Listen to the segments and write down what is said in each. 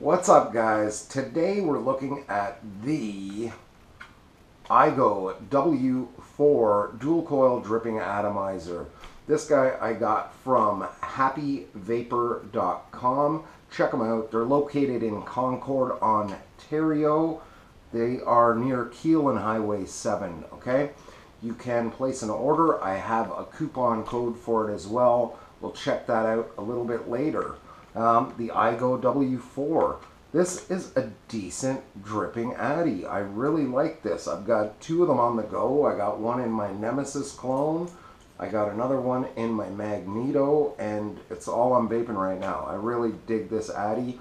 What's up, guys? Today we're looking at the Igo-W dual coil dripping atomizer. This guy I got from happyvapor.com. Check them out. They're located in Concord, Ontario. They are near Keele and Highway 7, okay? You can place an order. I have a coupon code for it as well. We'll check that out a little bit later. The Igo-W4. This is a decent dripping Addy. I really like this. I've got two of them on the go. I got one in my Nemesis Clone. I got another one in my Magneto, and it's all I'm vaping right now. I really dig this Addy.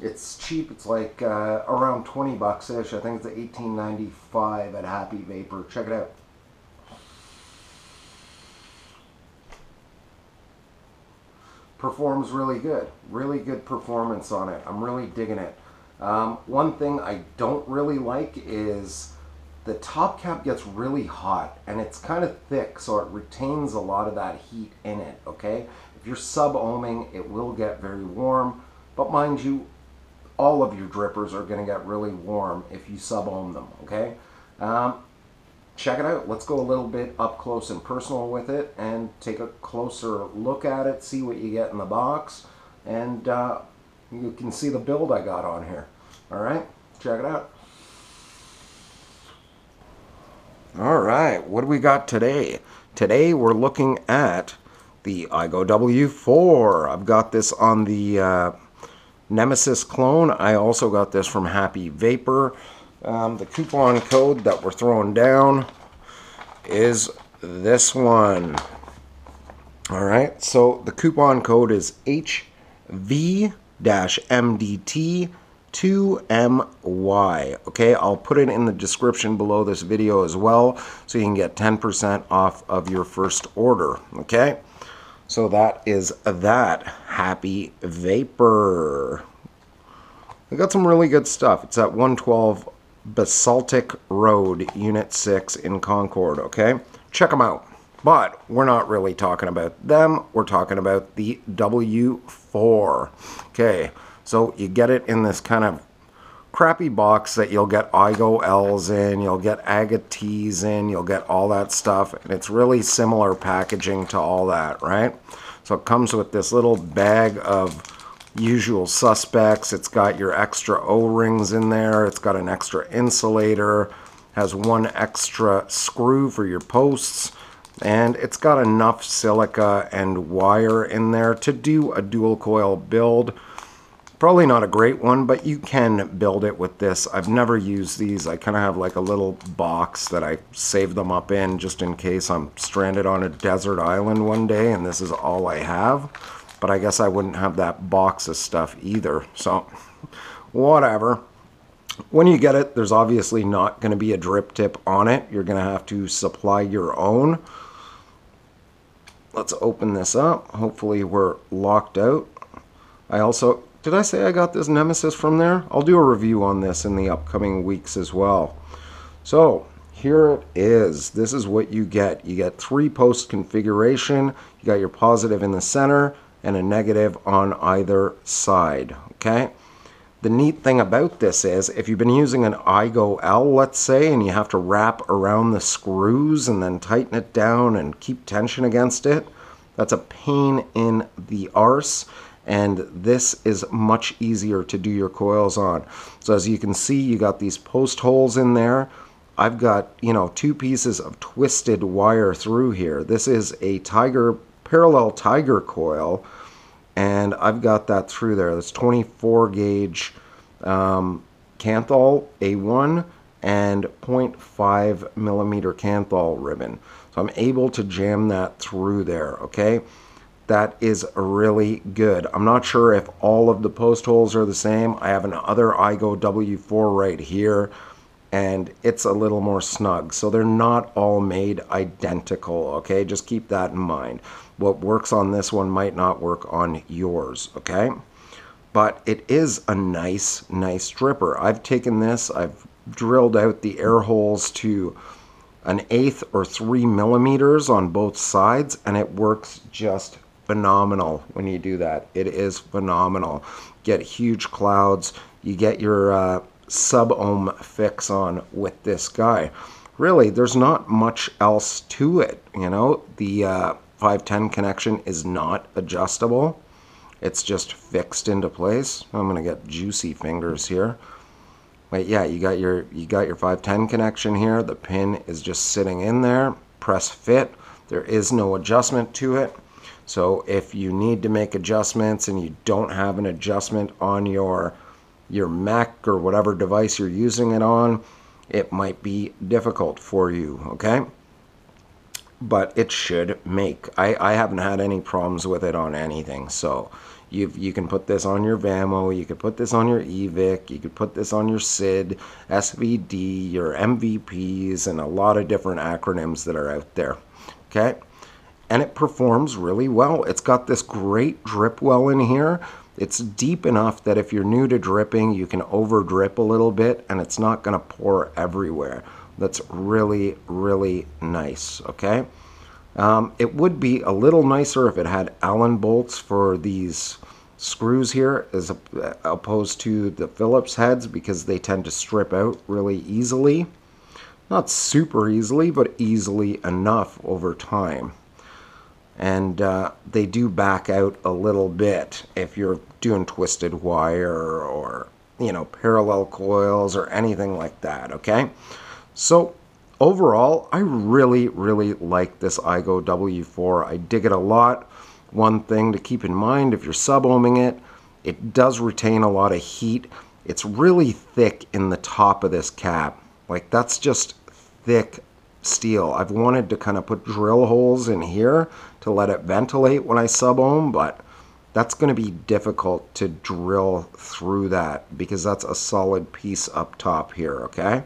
It's cheap. It's like around 20 bucks-ish. I think it's $18.95 at Happy Vapor. Check it out. Performs really good. Really good performance on it. I'm really digging it. One thing I don't really like is the top cap gets really hot and it's kind of thick, so it retains a lot of that heat in it, okay? If you're sub-ohming, it will get very warm, but mind you, all of your drippers are going to get really warm if you sub-ohm them, okay? Check it out. Let's go a little bit up close and personal with it and take a closer look at it, see what you get in the box, and you can see the build I got on here. Alright, check it out. Alright, what do we got today? Today we're looking at the Igo-W4. I've got this on the Nemesis Clone. I also got this from Happy Vapor. The coupon code that we're throwing down is this one. Alright, so the coupon code is HV-MDT2MY. Okay, I'll put it in the description below this video as well, so you can get 10% off of your first order. Okay, so that is that. Happy Vapor. We got some really good stuff. It's at 112 Basaltic Road, Unit 6 in Concord, okay? Check them out. But we're not really talking about them. We're talking about the W4. Okay, so you get it in this kind of crappy box that you'll get Igo L's in, you'll get Agate T's in, you'll get all that stuff, and it's really similar packaging to all that, right? So it comes with this little bag of usual suspects. It's got your extra O-rings in there. It's got an extra insulator, has one extra screw for your posts, and it's got enough silica and wire in there to do a dual coil build. Probably not a great one, but you can build it with this. I've never used these. I kind of have like a little box that I save them up in just in case I'm stranded on a desert island one day and this is all I have. But I guess I wouldn't have that box of stuff either. So, whatever. When you get it, there's obviously not going to be a drip tip on it. You're going to have to supply your own. Let's open this up. Hopefully we're locked out. I also... Did I say I got this Nemesis from there? I'll do a review on this in the upcoming weeks as well. So, here it is. This is what you get. You get 3-post configuration. You got your positive in the center and a negative on either side, okay? The neat thing about this is, if you've been using an Igo L, let's say, and you have to wrap around the screws and then tighten it down and keep tension against it, that's a pain in the arse, and this is much easier to do your coils on. So as you can see, you got these post holes in there. I've got, you know, 2 pieces of twisted wire through here. This is a parallel Tiger coil, and I've got that through there. That's 24 gauge Kanthal A1 and 0.5 millimeter Kanthal ribbon. So I'm able to jam that through there, okay? That is really good. I'm not sure if all of the post holes are the same. I have another Igo-W4 right here, and it's a little more snug. So they're not all made identical, okay? Just keep that in mind. What works on this one might not work on yours, okay? But it is a nice dripper. I've taken this, I've drilled out the air holes to 1/8 or 3 millimeters on both sides, and it works just phenomenal when you do that. It is phenomenal. get huge clouds. You get your sub-ohm fix on with this guy. Really, there's not much else to it, you know. The 510 connection is not adjustable. It's just fixed into place. I'm gonna get juicy fingers here. But yeah, you got your 510 connection here. The pin is just sitting in there. Press fit. There is no adjustment to it. So if you need to make adjustments and you don't have an adjustment on your Mac or whatever device you're using it on, it might be difficult for you, okay? But it should make. I haven't had any problems with it on anything. So you can put this on your Vamo, you could put this on your EVIC, you could put this on your SID, SVD, your MVPs, and a lot of different acronyms that are out there, okay? And it performs really well. It's got this great drip well in here. It's deep enough that if you're new to dripping, you can over drip a little bit and it's not gonna pour everywhere. That's really, really nice, okay? It would be a little nicer if it had Allen bolts for these screws here as opposed to the Phillips heads, because they tend to strip out really easily. Not super easily, but easily enough over time. And they do back out a little bit if you're doing twisted wire or, you know, parallel coils or anything like that, okay? So overall, I really, really like this Igo-W4. I dig it a lot. One thing to keep in mind, if you're sub-ohming it, it does retain a lot of heat. It's really thick in the top of this cap. Like, that's just thick steel. I've wanted to kind of put drill holes in here to let it ventilate when I sub-ohm, but that's going to be difficult to drill through that because that's a solid piece up top here, okay?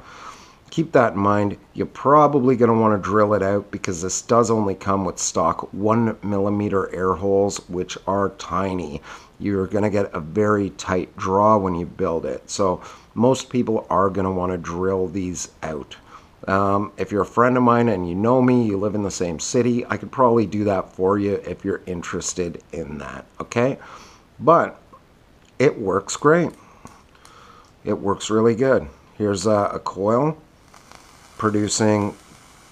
Keep that in mind. You're probably going to want to drill it out because this does only come with stock 1mm air holes, which are tiny. You're going to get a very tight draw when you build it. So most people are going to want to drill these out. If you're a friend of mine and you know me, you live in the same city, I could probably do that for you if you're interested in that, okay? But it works great. It works really good. Here's a coil producing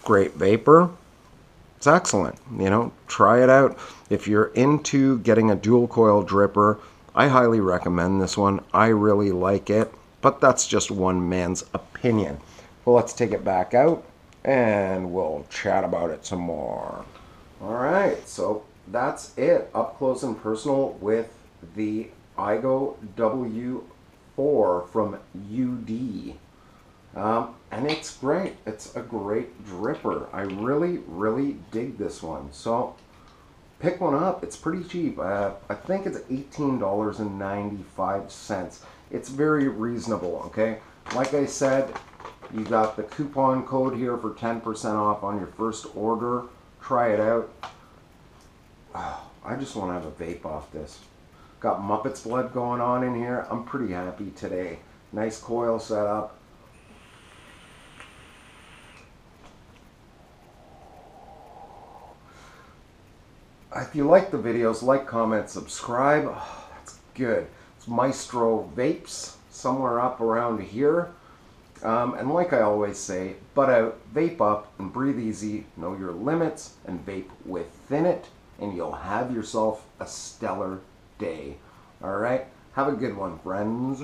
great vapor. It's excellent. You know, try it out. If you're into getting a dual coil dripper, I highly recommend this one. I really like it, but that's just one man's opinion. Well, let's take it back out and we'll chat about it some more. All right, so that's it. Up close and personal with the Igo-W4 from Youde. And it's great. It's a great dripper. I really, really dig this one. So pick one up. It's pretty cheap. I think it's $18.95. It's very reasonable, okay? Like I said, you got the coupon code here for 10% off on your first order. Try it out. Oh, I just want to have a vape off this. Got Muppets blood going on in here. I'm pretty happy today. Nice coil setup. If you like the videos, like, comment, subscribe. Oh, that's good. It's Maestro Vapes, somewhere up around here. And like I always say, butt out, vape up, and breathe easy. Know your limits and vape within it, and you'll have yourself a stellar day. All right? Have a good one, friends.